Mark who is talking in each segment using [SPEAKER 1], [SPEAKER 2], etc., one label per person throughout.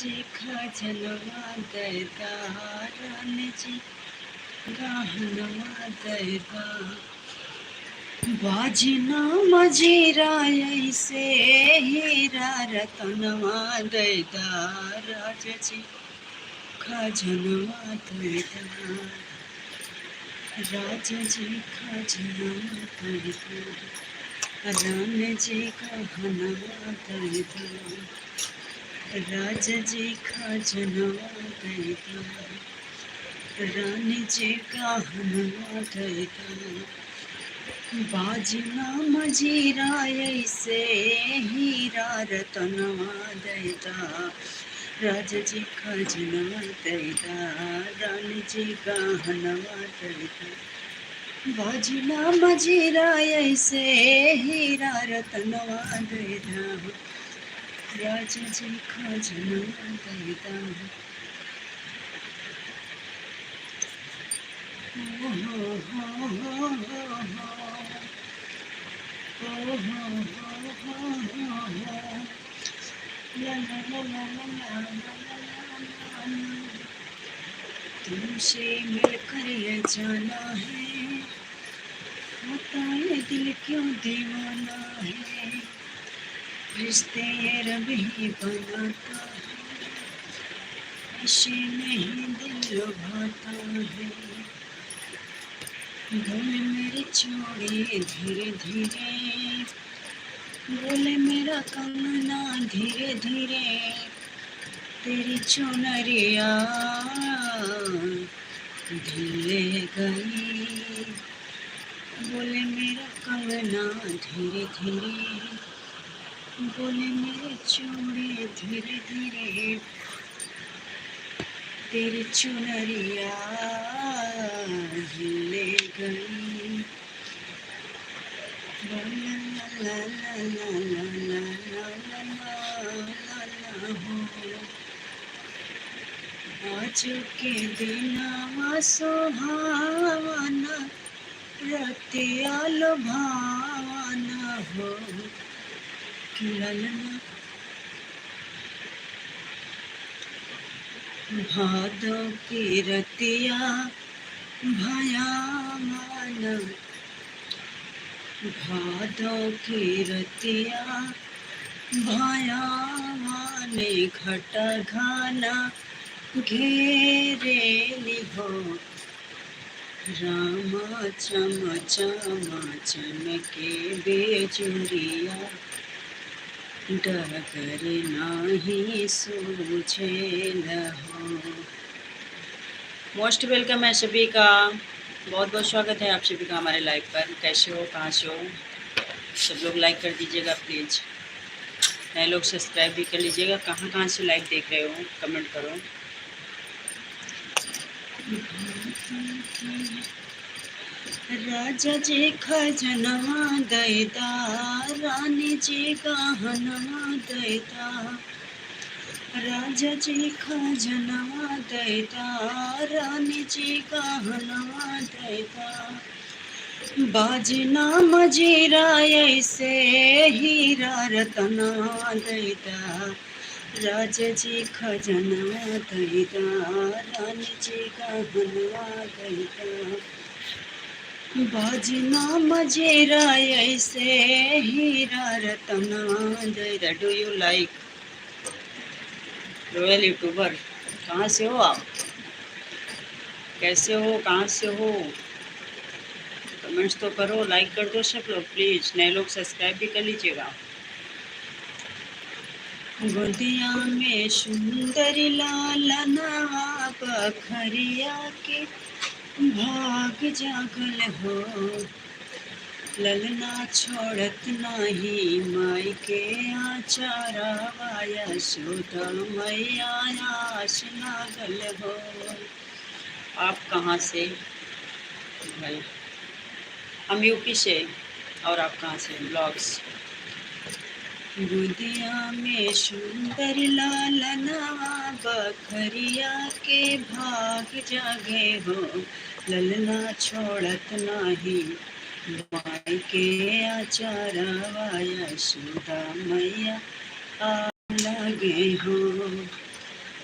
[SPEAKER 1] जी खजनवा दैदा रानी जी गहनवा दैदा बाजना मजीरा ऐसे हीरा रतनवा दैदा राजा जी खजनवा दैदा राजा जी खजनवा दैदा रानी जी गहनवा दैदा राजा जी खजनवा दैदा रानी जी गहनवा दैदा बाजना मजीरा ऐसे हीरा रतनवा दैदा राजा जी खजनवा दैदा रानी जी गहनवा दैदा बाजना मजीरा ऐसे हीरा रतनवा दैदा राजा जी खजनवा दैदा हो हो हो हो हो हो हो ला ला ला ला ला ला तुमसे मिलकर ये जाना है होता है दिल क्यों दीवाना है रिश्ते ये रब ही बनाता है ऐसे नहीं दिल लुभाता है गले मेरी चोरी धीरे धीरे बोले मेरा कंगना धीरे धीरे तेरी चुनरिया ढीले गई बोले मेरा कंगना धीरे धीरे बोले मेरे चूड़े धीरे धीरे तेरी चुनरिया हिले गई ला ला ला ला ला ला ला ला ला हो आज के दिनवा सुहावना रतिया लुभावना हो ललना भादो की रतिया भयावन भादो की रतिया भयावन घट घाना घेरेली हो रामा चम चम चमके बेजुरिया डगर नाही सूझेल हो। मोस्ट वेलकम है सभी का, बहुत बहुत स्वागत है आप सभी का हमारे लाइव पर। कैसे हो, कहाँ से हो? सब लोग लाइक कर दीजिएगा प्लीज़, नए लोग सब्सक्राइब भी कर लीजिएगा। कहाँ कहाँ से लाइव देख रहे हो कमेंट करो। राजा जी खजनवा दैदा रानी जी गहनवा दैदा राजा जी खजनवा दैदा रानी जी गहनवा दैदा बाजना मजीरा ऐसे हीरा रतनवा दैदा राजा जी खजनवा दैदा रानी जी गहनवा दैदा बाजना मजीरा ऐसे हीरा रतनवा दैदा। Do you like royal YouTuber? कहाँ से हो आप, कैसे हो, कहाँ से हो? कमेंट्स तो करो, लाइक कर दो सब लोग प्लीज़, नए लोग सब्सक्राइब भी कर लीजिएगा। गोदिया में सुंदर लालनवा बखरिया के भाग जागल हो ललना छोड़त नाही माई के आचारा वाया सुधा मैया आस लागल हो। आप कहाँ से भाई? हम यूपी से। और आप कहाँ से? ब्लॉग्स। गोदिया में सुंदर लालनवा बखरिया के भाग जागे हो ललना छोड़त नाही माई के आचारा वाया सुधा मैया आ लगे हो।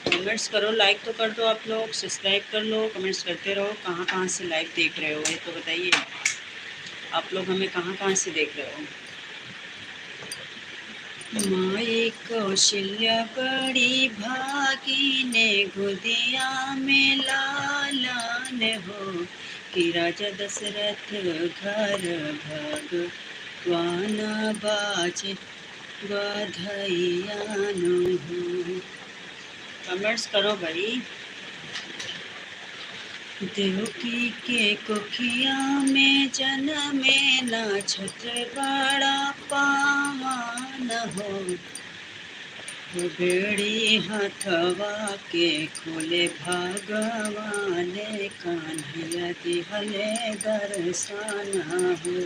[SPEAKER 1] कमेंट्स करो, लाइक तो कर दो आप लोग, सब्सक्राइब कर लो, कमेंट्स करते रहो। कहाँ कहाँ से लाइव देख रहे हो ये तो बताइए, आप लोग हमें कहाँ कहाँ से देख रहे हो। माई कौशल्या बड़ी भागिने गोदिया में लालन हो, कि राजा दशरथ घर भगवान बाजे बधैयानो हो। कमेंट्स करो भाई। देवकी के कोखिया में जन्मे ना छत्र बड़ा पावन हो, बेड़ी हथवा के खोले भगवान, कान्हैया दिहले दर्शन हो,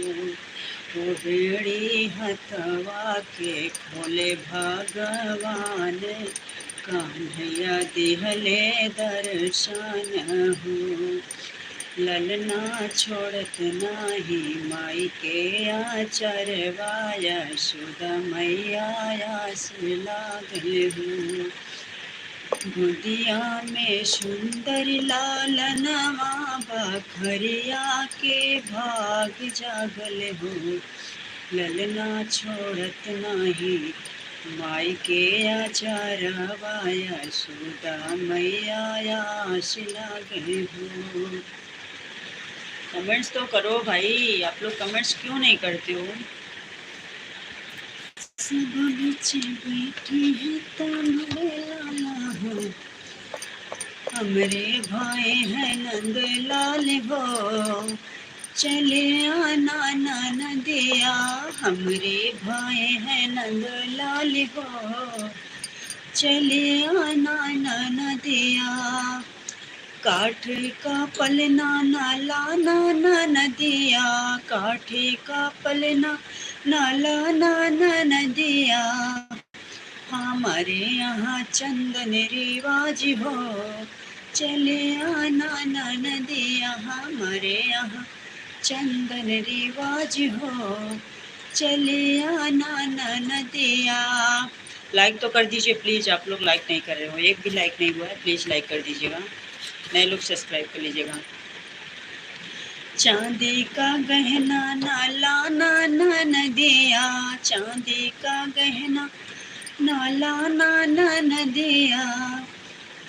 [SPEAKER 1] बेड़ी हथवा के खोले भगवान, कान्हैया दिहले दर्शन हो। ललना छोड़त नाही माई के आचरवा, यशोदा मैया आस लागल हो, गोदिया में सुंदर लालनवा, बखरिया के भाग जागल हो। ललना छोड़त नाही माई के आचरवा, यशोदा मैया आस लागल हो। कमेंट्स तो करो भाई, आप लोग कमेंट्स क्यों नहीं करते हो। सब बच्चे बैठे हैं तमरे लाला हो, हमरे भाई है नंद लाल हो, चले आना नदिया, हमरे भाई है नंद लाल हो, चले आना नदिया, काठ का पलना नाला नाना नदिया, काठी का पलना नाला नाना नदिया, हमारे यहाँ चंदन रिवाज हो, चले आना नदिया, हमारे यहाँ चंदन रिवाज हो, चले आना नदिया। लाइक तो कर दीजिए प्लीज़, आप लोग लाइक नहीं कर रहे हो, एक भी लाइक नहीं हुआ है, प्लीज़ लाइक कर दीजिएगा, नए लोग सब्सक्राइब कर लीजिएगा। चांदी का गहना नाला नाना नदिया, चांदी का गहना नाला नाना नदिया,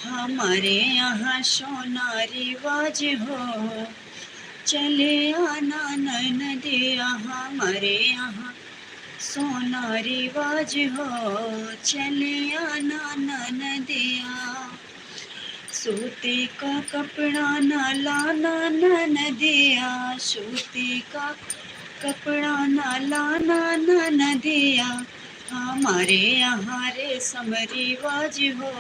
[SPEAKER 1] हमारे यहाँ सोना रिवाज हो, चले आना नदिया, हमारे यहाँ सोना रिवाज हो, चले आना नदिया, सूती का कपड़ा नाला नाना नदिया, सूती का कपड़ा नाला नाना नदिया, हमारे यहाँ रेशम रिवाज हो,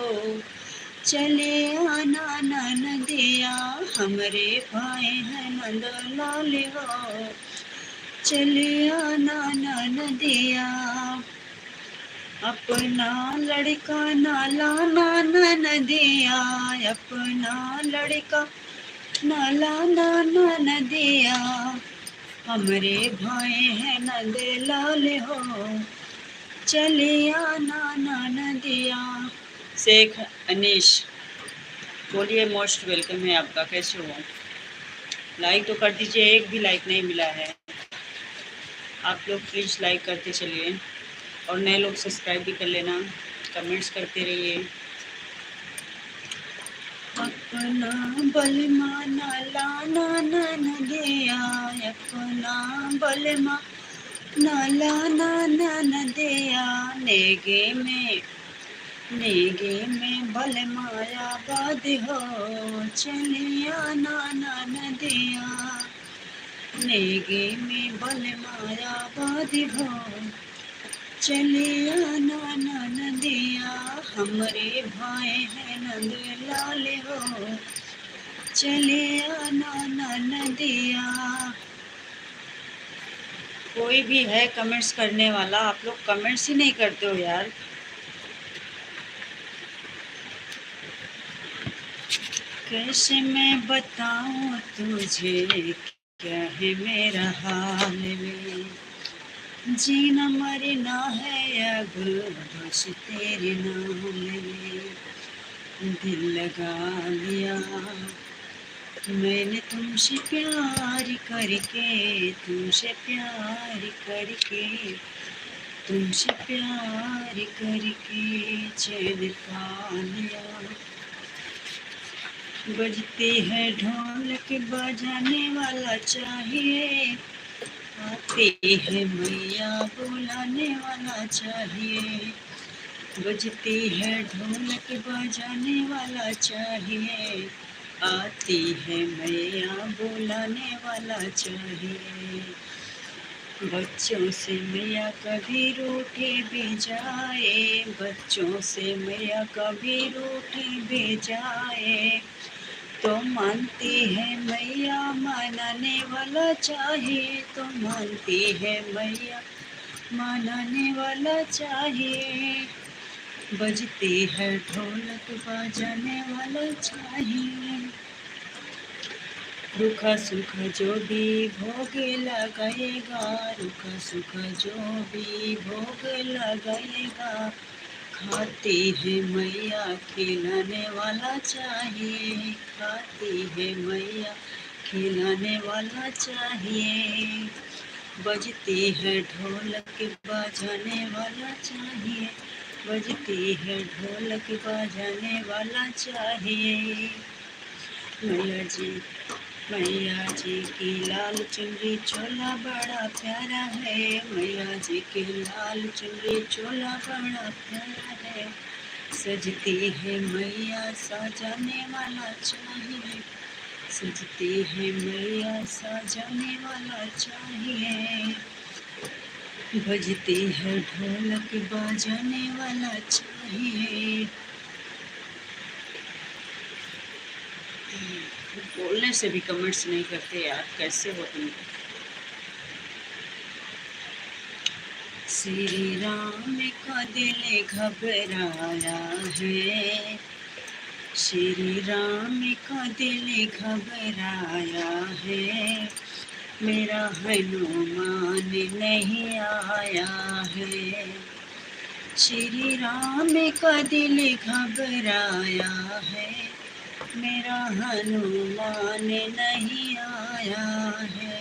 [SPEAKER 1] चले आना नदिया, हमरे भाई है नंद लाल हो, चले आना नदिया, अपना लड़का नाला नाना नदिया, अपना लड़का नाला नाना नदिया, हमरे भाई है नंद लाल हो, चले आना नदिया। शेख अनीश बोलिए, मोस्ट वेलकम है आपका, कैसे हो। लाइक तो कर दीजिए, एक भी लाइक नहीं मिला है, आप लोग प्लीज़ लाइक करते चलिए, और नए लोग सब्सक्राइब भी कर लेना, कमेंट्स करते रहिए। अपना बलमा नाला नाना नदिया, अपना बलमा नाला नाना नदिया, नेगे में बलमाया बाद हो, चलिया नाना नदिया, नेगे में बलमाया बाद हो, चलिया नाना नदिया, हमरे भाई है नंद लाल हो, चलिया नाना नदिया। कोई भी है कमेंट्स करने वाला, आप लोग कमेंट्स ही नहीं करते हो यार। कैसे मैं बताऊं तुझे क्या है मेरा हाल में, जीना मरना है अब बस तेरे नाम में, दिल लगा लिया मैंने तुमसे प्यार करके, तुमसे प्यार करके, तुमसे प्यार करके चैन पा लिया। बजती है ढोलक बजाने वाला चाहिए, आती है मैया बुलाने वाला चाहिए। बजती है ढोलक बजाने वाला चाहिए, आती है मैया बुलाने वाला चाहिए। बच्चों से मैया कभी रूठी भी जाए, बच्चों से मैया कभी रूठी भी जाए, तो मानती है मैया मनाने वाला चाहिए, तो मानती है मैया मनाने वाला चाहिए। बजती है ढोलक बजाने वाला चाहिए। रूखा सूखा जो भी भोग लगाएगा, रूखा सूखा जो भी भोग लगाएगा, खाती है मैया खिलाने वाला चाहिए, खाती है मैया खिलाने वाला चाहिए। बजती है ढोलक बजाने वाला चाहिए, बजती है ढोलक बजाने वाला चाहिए। मैया जी की लाल चुनरी चोला बड़ा प्यारा है, मैया जी की लाल चुनरी चोला बड़ा प्यारा है। सजती है मैया सजाने वाला चाहिए, सजती है मैया सजाने वाला चाहिए। बजती है ढोलक बजाने वाला चाहिए। बोलने से भी कमेंट्स नहीं करते यार, कैसे हो तुम। श्री राम का दिल घबराया है, श्री राम का दिल घबराया है, मेरा हनुमान नहीं आया है। श्री राम का दिल घबराया है, मेरा हनुमान नहीं आया है।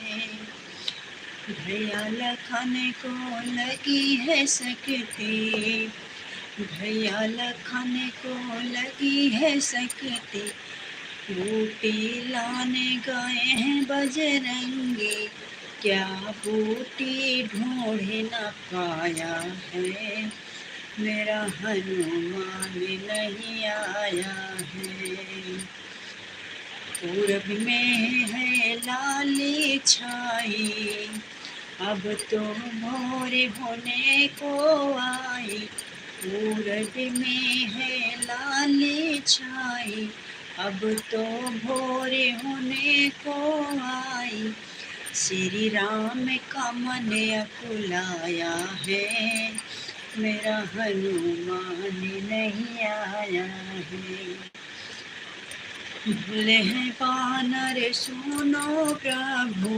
[SPEAKER 1] भैया लखन को लगी है सकती, भैया लखन को लगी है सकती, बूटी लाने गए हैं बजरंगी, क्या बूटी ढूंढ न पाया है, मेरा हनुमान नहीं आया है। पूरब में है लाली छाई, अब तो भोर होने को आई, पूरब में है लाली छाई, अब तो भोर होने को आई। श्री राम का मन अकुलाया है, मेरा हनुमान नहीं आया है। भोले हैं वानर सुनो प्रभु,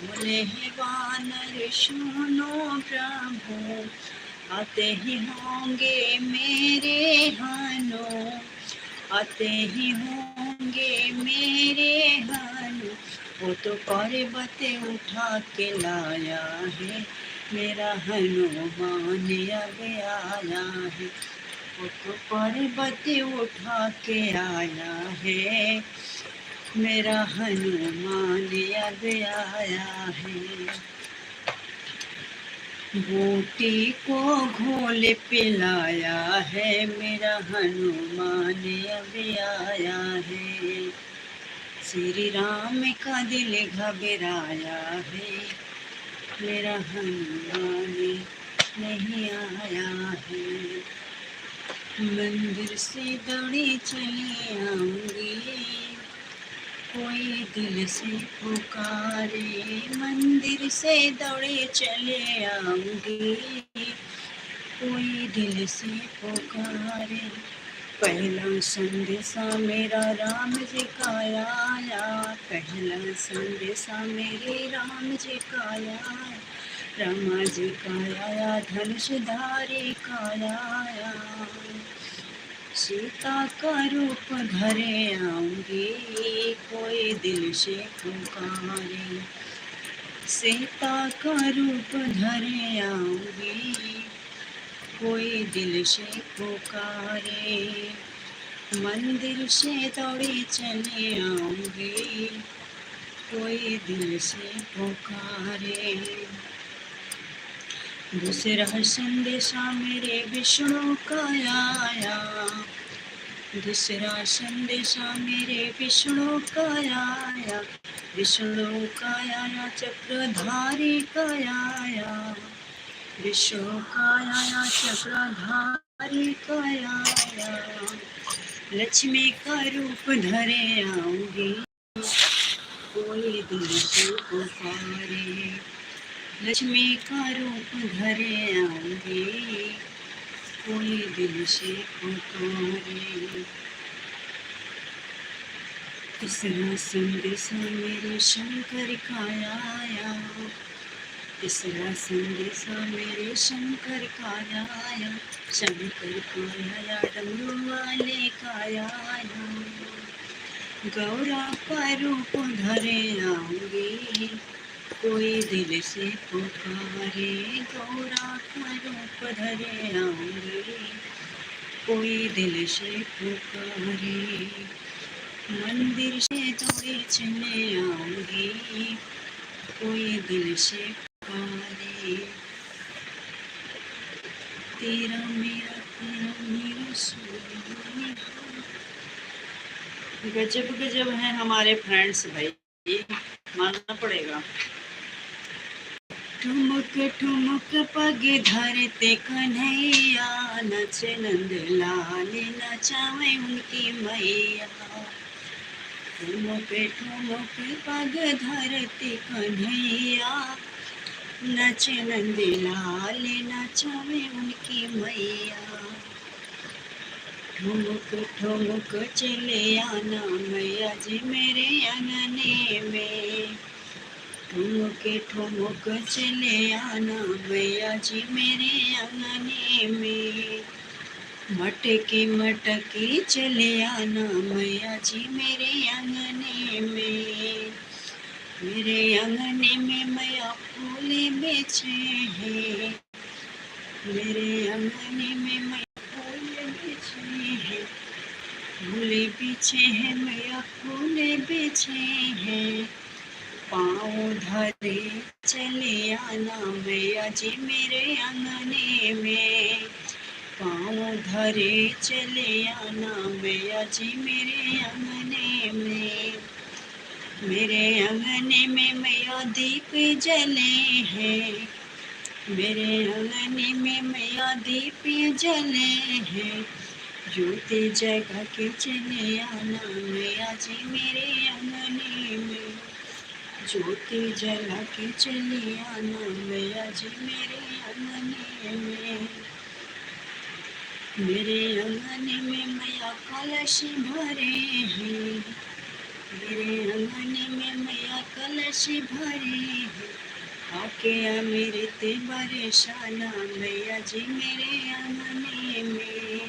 [SPEAKER 1] भोले हैं वानर सुनो प्रभु, आते ही होंगे मेरे हनु, आते ही होंगे मेरे हनु, वो तो पर्वत उठा के लाया है, मेरा हनुमान अब आया है। वो तो पर्वत उठा के आया है, मेरा हनुमान अब आया है। बूटी को घोल पिलाया है, मेरा हनुमान अब आया है। श्री राम का दिल घबराया है, मेरा हनुमान नहीं आया है। मंदिर से दौड़ी चली आऊंगी, कोई दिल से पुकारे, मंदिर से दौड़े चले आऊंगी, कोई दिल से पुकारे। पहला संदेशा मेरा राम जी का आया, पहला संदेशा मेरे राम जी का आया, रामा जी का आया, धनुषधारी का आया। सीता का रूप धरे आऊंगी, कोई दिल से पुकारे। सीता का रूप धरे आऊंगी, कोई दिल से पुकारे। मंदिर से दौड़ी चले आऊंगी, कोई दिल से पुकारे। दूसरा संदेशा मेरे विष्णु का आया, दूसरा संदेशा मेरे विष्णु का आया, विष्णु का आया चक्रधारी का आया, विष्णु का आया चक्रधारी का आया। लक्ष्मी का रूप धरे आऊंगी, कोई दिल से पुकारे। लक्ष्मी का रूप धरे आऊंगी, कोई दिल से पुकारे। तीसरा संदेशा मेरे शंकर का आया, तीसरा संदेशा मेरे शंकर का आया, शंकर का आया डमरू वाले का आया। गौरा का रूप धरे आऊंगी, कोई दिल से पुकारे। गौरा का रूप धरे आऊंगी, कोई दिल से पुकारे। मंदिर से दौड़े चले आऊंगी, कोई दिल से पुकारे। तेरा मेरा सोनिया। गजब गजब है हमारे फ्रेंड्स भाई, मानना पड़ेगा। ठुमक ठुमक पग धरते कन्हैया, नच नंद लाल नचावे उनकी मैया। ठुमक ठुमक पग धरते कन्हैया, नच नंद लाल नचावे उनकी मैया। ठुमक ठुमक चले आना मैया जी मेरे अंगने में, ठुमक ठुमक चले आना मैया जी मेरे अंगने में। मटके मटके चले आना मैया जी मेरे अंगने में। मेरे अंगने में मैया फूल बेचे हैं, मेरे अंगने में मैया फूल बेचे हैं, फूल बेचे हैं मैया फूल बेचे हैं। पाँव धरे चले आना मैया जी मेरे अंगने में, पाँव धरे चले आना मैया जी मेरे अंगने में। मेरे अंगने में मैया दीप जले हैं, मेरे अंगने में मैया दीप जले हैं। ज्योति जगा के चले आना मैया जी मेरे अंगने में, ज्योति जला के चले आना मैया जी मेरे अंगने में। मेरे अंगने में मैया कलश भरे हैं, मेरे अंगने में मैया कलश भरे हैं। आके अमृत बरसाना मैया जी मेरे अंगने में,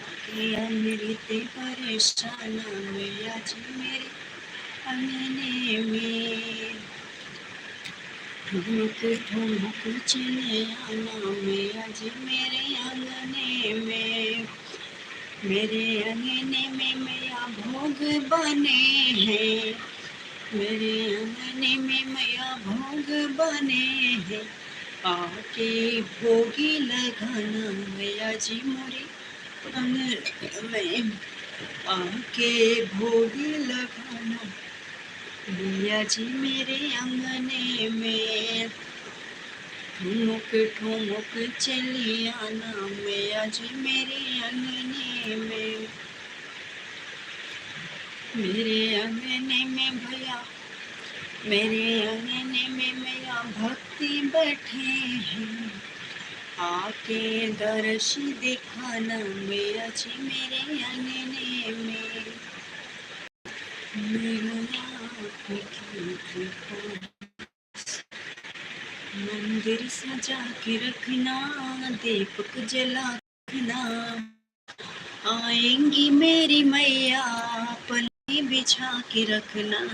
[SPEAKER 1] आके अमृत बरसाना मैया जी मेरे अंगने में। ठुमक ठुमक चले आना मैया जी मेरे अंगने में, मेरे अंगने में मैया भोग बने हैं, मेरे अंगने में मैया भोग बने हैं। आके भोगी लगाना मैया जी मोरे अंगने में, आके भोगी लगाना मैया जी मेरे अंगने में। ठुमक ठुमक चली आना मैया जी मेरे अंगने में, मेरे अंगने में भैया, मेरे अंगने में मैया भक्ति बैठे हैं। आके दर्श दिखाना मैया जी मेरे अंगने में। मंदिर सजा के रखना, दीपक जला रखना, आएंगी मेरी मैया पलनी बिछा के रखना।